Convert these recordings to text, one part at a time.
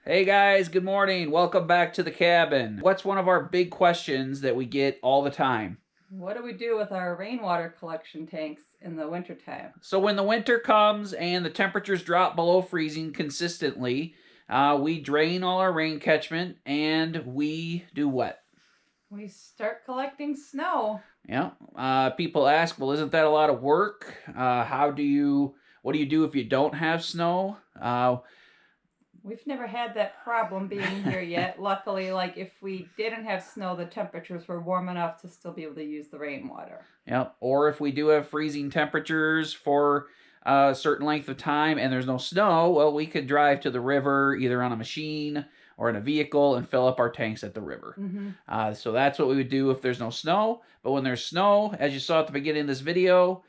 Hey guys, good morning. Welcome back to the cabin. What's one of our big questions that we get all the time? What do we do with our rainwater collection tanks in the wintertime? So when the winter comes and the temperatures drop below freezing consistently, we drain all our rain catchment and we do what? We start collecting snow. Yeah. People ask, well, isn't that a lot of work? What do you do if you don't have snow? We've never had that problem being here yet. Luckily, if we didn't have snow, the temperatures were warm enough to still be able to use the rainwater. Yeah. Or if we do have freezing temperatures for a certain length of time and there's no snow, well, we could drive to the river either on a machine or in a vehicle and fill up our tanks at the river. Mm-hmm. So that's what we would do if there's no snow. But when there's snow, as you saw at the beginning of this video,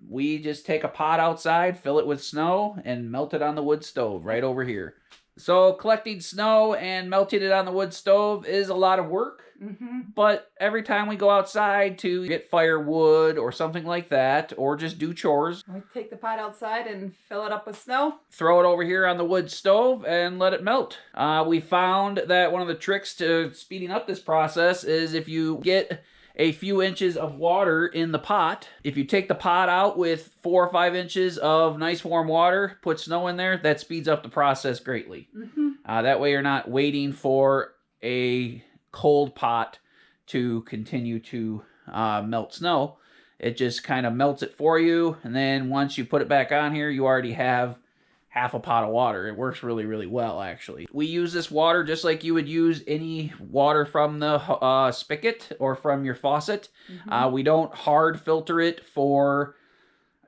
we just take a pot outside, fill it with snow, and melt it on the wood stove right over here. So collecting snow and melting it on the wood stove is a lot of work. Mm-hmm. But every time we go outside to get firewood or something like that, or just do chores, we take the pot outside and fill it up with snow. Throw it over here on the wood stove and let it melt. We found that one of the tricks to speeding up this process is if you get a few inches of water in the pot. If you take the pot out with 4 or 5 inches of nice warm water, put snow in there, that speeds up the process greatly. Mm-hmm. That way you're not waiting for a cold pot to continue to melt snow. It just kind of melts it for you, and then once you put it back on here, you already have half a pot of water. It works really, really well, actually. We use this water just like you would use any water from the spigot or from your faucet. Mm-hmm. We don't hard filter it for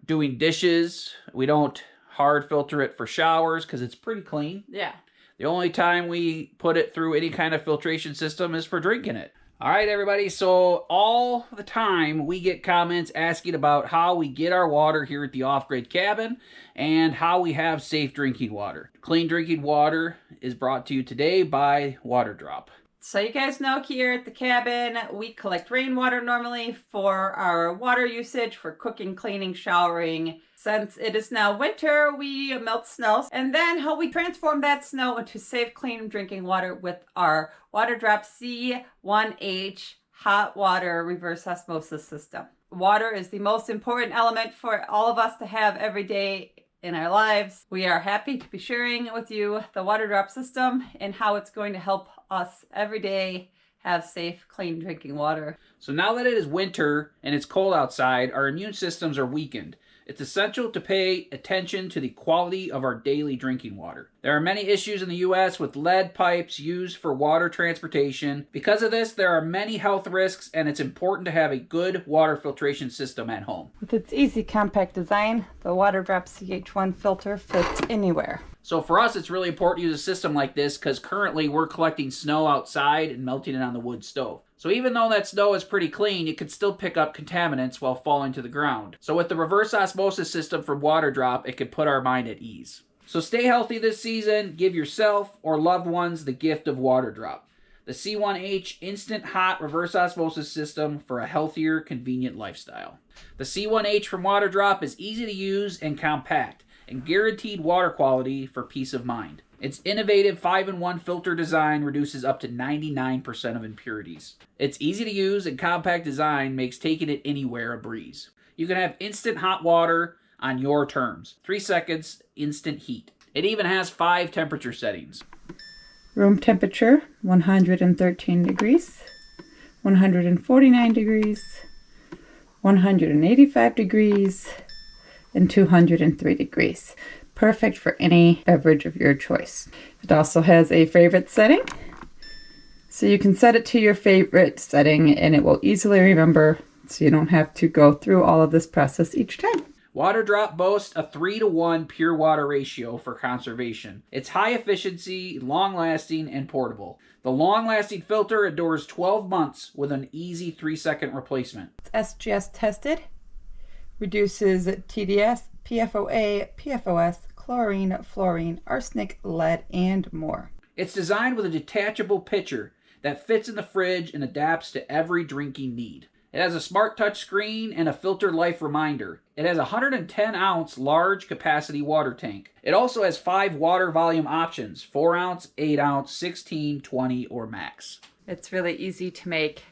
doing dishes. We don't hard filter it for showers because it's pretty clean. Yeah. The only time we put it through any kind of filtration system is for drinking it. All right, everybody, so all the time we get comments asking about how we get our water here at the Off-Grid Cabin and how we have safe drinking water. Clean drinking water is brought to you today by Water Drop. So you guys know here at the cabin, we collect rainwater normally for our water usage, for cooking, cleaning, showering. Since it is now winter, we melt snow. And then how we transform that snow into safe, clean drinking water with our Water Drop C1H hot water reverse osmosis system. Water is the most important element for all of us to have every day in our lives. We are happy to be sharing with you the Water Drop system and how it's going to help us every day have safe, clean drinking water. So now that it is winter and it's cold outside, our immune systems are weakened. It's essential to pay attention to the quality of our daily drinking water. There are many issues in the U.S. with lead pipes used for water transportation. Because of this, there are many health risks, and it's important to have a good water filtration system at home. With its easy, compact design, the Water Drop CH1 filter fits anywhere. So for us, it's really important to use a system like this because currently we're collecting snow outside and melting it on the wood stove. So even though that snow is pretty clean, you can still pick up contaminants while falling to the ground. So with the reverse osmosis system from Water Drop, it can put our mind at ease. So stay healthy this season. Give yourself or loved ones the gift of Water Drop. The C1H Instant Hot Reverse Osmosis System for a healthier, convenient lifestyle. The C1H from Water Drop is easy to use and compact, and guaranteed water quality for peace of mind. Its innovative 5-in-1 filter design reduces up to 99% of impurities. Its easy to use and compact design makes taking it anywhere a breeze. You can have instant hot water on your terms. 3 seconds, instant heat. It even has 5 temperature settings. Room temperature, 113 degrees, 149 degrees, 185 degrees, and 203 degrees. Perfect for any beverage of your choice. It also has a favorite setting, so you can set it to your favorite setting and it will easily remember, so you don't have to go through all of this process each time. Water Drop boasts a 3-to-1 pure water ratio for conservation. It's high efficiency, long-lasting, and portable. The long-lasting filter endures 12 months with an easy 3-second replacement. It's SGS tested, reduces TDS, PFOA, PFOS, chlorine, fluorine, arsenic, lead, and more. It's designed with a detachable pitcher that fits in the fridge and adapts to every drinking need. It has a smart touch screen and a filter life reminder. It has a 110-ounce large capacity water tank. It also has 5 water volume options, 4 ounce, 8 ounce, 16, 20, or max. It's really easy to make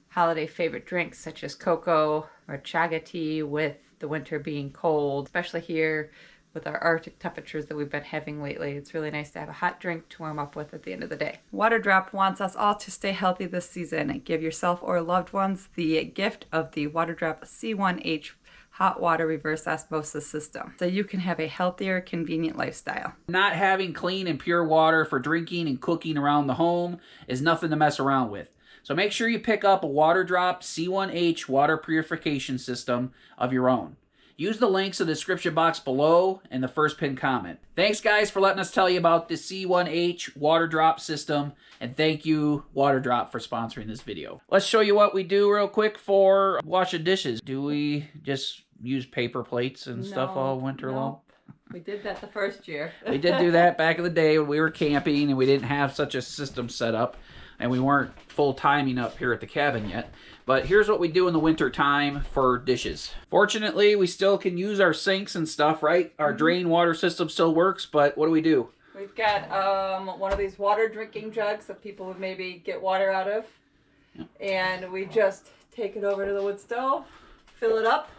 holiday favorite drinks such as cocoa or chaga tea with the winter being cold, especially here with our Arctic temperatures that we've been having lately. It's really nice to have a hot drink to warm up with at the end of the day. Water Drop wants us all to stay healthy this season. Give yourself or loved ones the gift of the Water Drop C1H hot water reverse osmosis system, so you can have a healthier, convenient lifestyle. Not having clean and pure water for drinking and cooking around the home is nothing to mess around with. So make sure you pick up a Water Drop C1H water purification system of your own. Use the links in the description box below and the first pinned comment. Thanks, guys, for letting us tell you about the C1H Water Drop system, and thank you, Water Drop, for sponsoring this video. Let's show you what we do real quick for washing dishes. Do we just use paper plates and stuff all winter long? We did that the first year. We did do that back in the day when we were camping and we didn't have such a system set up, and we weren't full timing up here at the cabin yet. But here's what we do in the winter time for dishes. Fortunately, we still can use our sinks and stuff, right? Our drain water system still works, but what do? We've got one of these water drinking jugs that people would maybe get water out of. Yeah. And we just take it over to the wood stove, fill it up.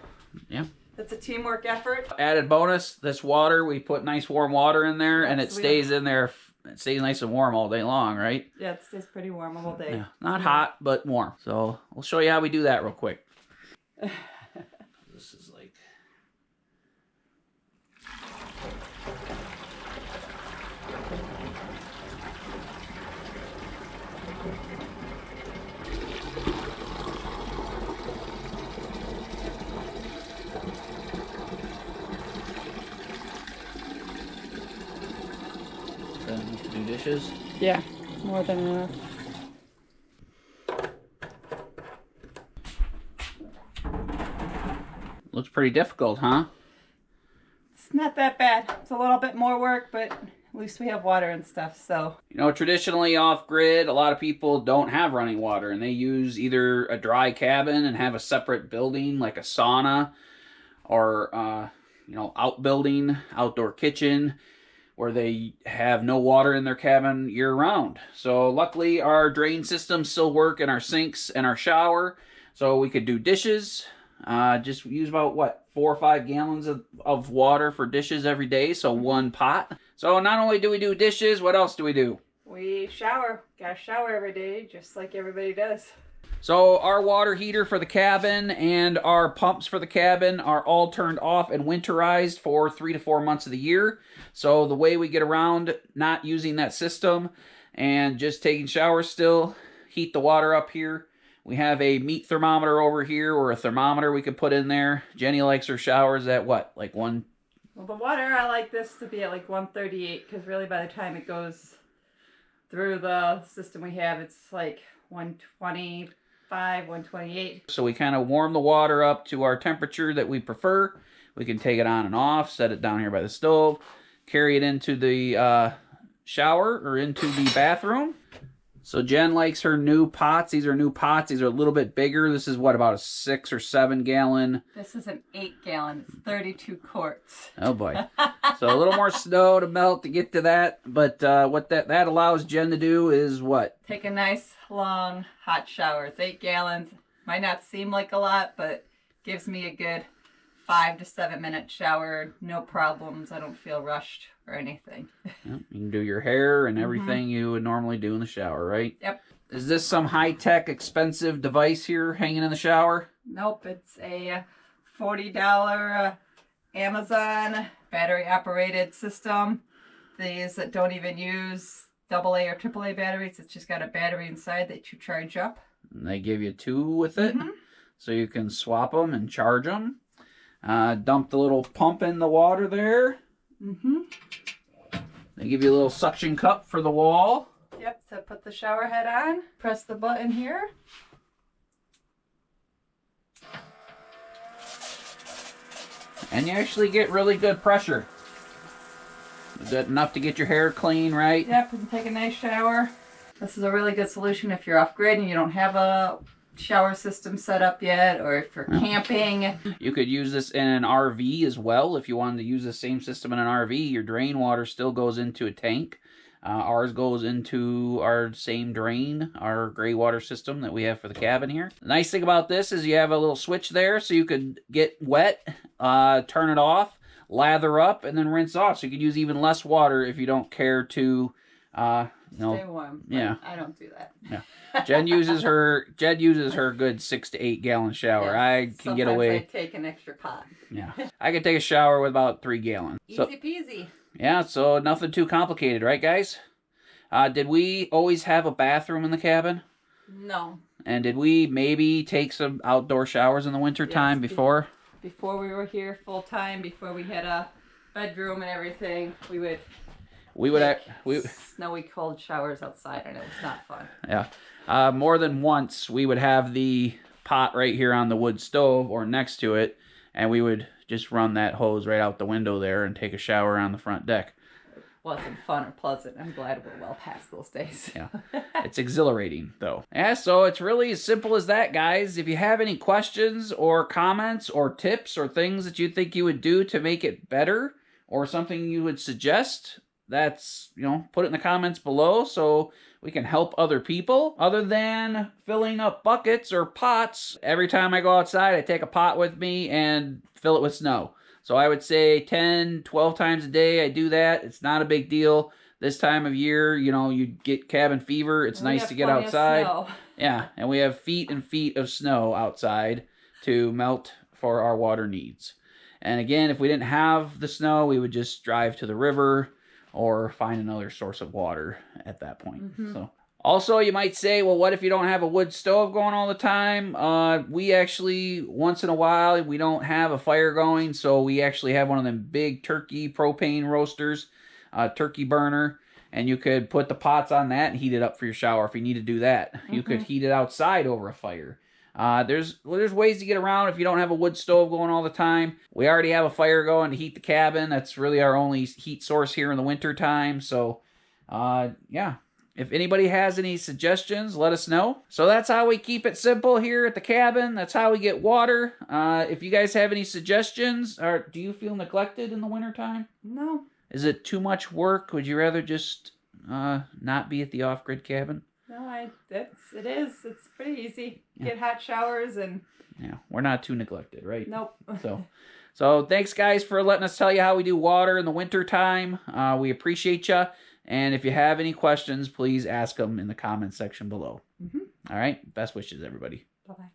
Yeah. It's a teamwork effort. Added bonus, this water, we put nice warm water in there, and it stays in there. It stays nice and warm all day long, right? Yeah, it stays pretty warm all day. Yeah. Not hot, but warm. So we'll show you how we do that real quick. This is like... enough to do dishes? Yeah, more than enough. Looks pretty difficult, huh? It's not that bad. It's a little bit more work, but at least we have water and stuff, so. You know, traditionally off-grid, a lot of people don't have running water, and they use either a dry cabin and have a separate building like a sauna, or, you know, outbuilding, outdoor kitchen, where they have no water in their cabin year-round. So luckily, our drain systems still work in our sinks and our shower, so we could do dishes. Just use about, what, 4 or 5 gallons of water for dishes every day, so 1 pot. So not only do we do dishes, what else do we do? We shower. Gotta shower every day, just like everybody does. So our water heater for the cabin and our pumps for the cabin are all turned off and winterized for 3 to 4 months of the year. So the way we get around not using that system and just taking showers still, heat the water up here. We have a meat thermometer over here, or a thermometer we could put in there. Jenny likes her showers at what, like 1? Well, the water, I like this to be at like 138, because really by the time it goes through the system we have, it's like 125, 128. So we kind of warm the water up to our temperature that we prefer. We can take it on and off, set it down here by the stove, carry it into the shower or into the bathroom. So Jen likes her new pots. These are new pots. These are a little bit bigger. This is what, about a 6 or 7 gallon? This is an 8 gallon. It's 32 quarts. Oh boy. So a little more snow to melt to get to that. But what that allows Jen to do is what? Take a nice long hot shower. It's 8 gallons. Might not seem like a lot, but gives me a good 5 to 7 minute shower. No problems. I don't feel rushed or anything. You can do your hair and everything you would normally do in the shower, right? Yep. Is this some high-tech, expensive device here hanging in the shower? Nope. It's a $40 Amazon battery-operated system. These that don't even use AA or AAA batteries. It's just got a battery inside that you charge up. And they give you 2 with it, so you can swap them and charge them. Dump the little pump in the water there. They give you a little suction cup for the wall. Yep, so put the shower head on, press the button here. And you actually get really good pressure. Is that enough to get your hair clean, right? Yep, and take a nice shower. This is a really good solution if you're off grid and you don't have a shower system set up yet, or for camping. You could use this in an RV as well. If you wanted to use the same system in an RV, your drain water still goes into a tank. Ours goes into our same drain, our gray water system that we have for the cabin here. The nice thing about this is you have a little switch there, so you could get wet, turn it off, lather up, and then rinse off. So you could use even less water if you don't care to, Stay warm. Yeah, I don't do that. Yeah, Jen uses her good 6 to 8 gallon shower. Yeah. I can get away. I take an extra pot. Yeah, I can take a shower with about 3 gallons. Easy peasy. Yeah, so nothing too complicated, right, guys? Did we always have a bathroom in the cabin? No. And did we maybe take some outdoor showers in the winter time before? Before we were here full time, before we had a bedroom and everything, we would snowy cold showers outside, and it was not fun. Yeah. More than once, we would have the pot right here on the wood stove or next to it, and we would just run that hose right out the window there and take a shower on the front deck. It wasn't fun or pleasant. I'm glad we're well past those days. Yeah. It's exhilarating, though. Yeah, so it's really as simple as that, guys. If you have any questions or comments or tips or things that you think you would do to make it better or something you would suggest, that's, put it in the comments below so we can help other people. Other than filling up buckets or pots, every time I go outside, I take a pot with me and fill it with snow. So I would say 10, 12 times a day I do that. It's not a big deal. This time of year, you get cabin fever. It's nice to get outside. Yeah, and we have feet and feet of snow outside to melt for our water needs. And again, if we didn't have the snow, we would just drive to the river or find another source of water at that point. Mm-hmm. So, also, you might say, well, what if you don't have a wood stove going all the time? We actually, once in a while, we don't have a fire going, so we actually have one of them big turkey propane roasters, turkey burner, and you could put the pots on that and heat it up for your shower if you need to do that. Mm-hmm. You could heat it outside over a fire. There's ways to get around if you don't have a wood stove going all the time. We already have a fire going to heat the cabin. That's really our only heat source here in the winter time. So, yeah. If anybody has any suggestions, let us know. So that's how we keep it simple here at the cabin. That's how we get water. If you guys have any suggestions, or do you feel neglected in the wintertime? No. Is it too much work? Would you rather just not be at the off-grid cabin? No, it is. It's pretty easy. Yeah. Get hot showers and... Yeah, we're not too neglected, right? Nope. So thanks, guys, for letting us tell you how we do water in the winter time. We appreciate you. And if you have any questions, please ask them in the comments section below. Mm-hmm. All right. Best wishes, everybody. Bye-bye.